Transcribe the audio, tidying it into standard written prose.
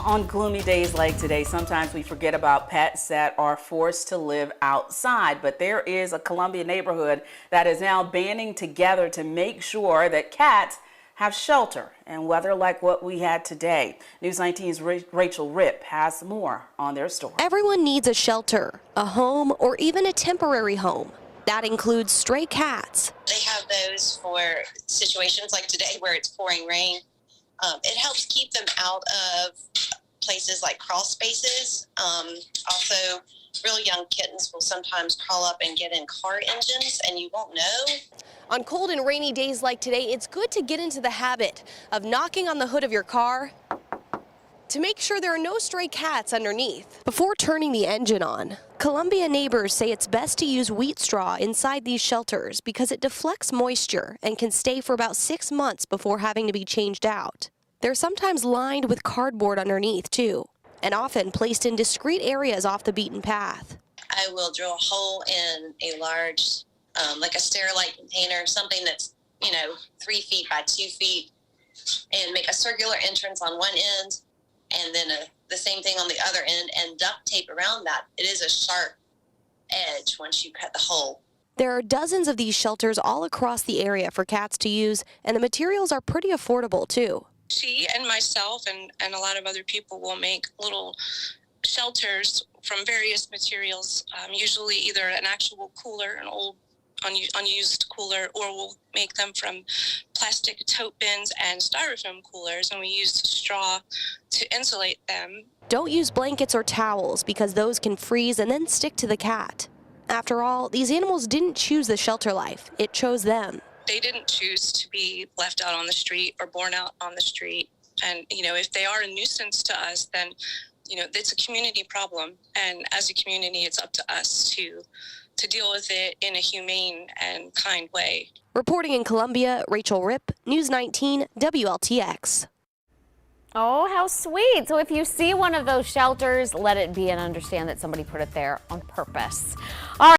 On gloomy days like today, sometimes we forget about pets that are forced to live outside, but there is a Columbia neighborhood that is now banding together to make sure that cats have shelter and weather like what we had today. News 19's Rachel Ripp has more on their story. Everyone needs a shelter, a home, or even a temporary home. That includes stray cats. They have those for situations like today where it's pouring rain. It helps keep them out of places like crawl spaces. Also, real young kittens will sometimes crawl up and get in car engines and you won't know. On cold and rainy days like today, it's good to get into the habit of knocking on the hood of your car to make sure there are no stray cats underneath before turning the engine on. Columbia neighbors say it's best to use wheat straw inside these shelters because it deflects moisture and can stay for about 6 months before having to be changed out. They're sometimes lined with cardboard underneath too, and often placed in discreet areas off the beaten path. I will drill a hole in a large, like a Sterilite container, something that's, 3 feet by 2 feet, and make a circular entrance on one end, and then the same thing on the other end, and duct tape around that. It is a sharp edge once you cut the hole. There are dozens of these shelters all across the area for cats to use, and the materials are pretty affordable too. She and myself and a lot of other people will make little shelters from various materials, usually either an actual cooler, an old unused cooler, or we'll make them from plastic tote bins and styrofoam coolers, and we use straw to insulate them. Don't use blankets or towels because those can freeze and then stick to the cat. After all, these animals didn't choose the shelter life, it chose them. They didn't choose to be left out on the street or born out on the street. And, if they are a nuisance to us, then, it's a community problem. And as a community, it's up to us to deal with it in a humane and kind way. Reporting in Columbia, Rachel Ripp, News 19, WLTX. Oh, how sweet. So if you see one of those shelters, let it be and understand that somebody put it there on purpose. All right.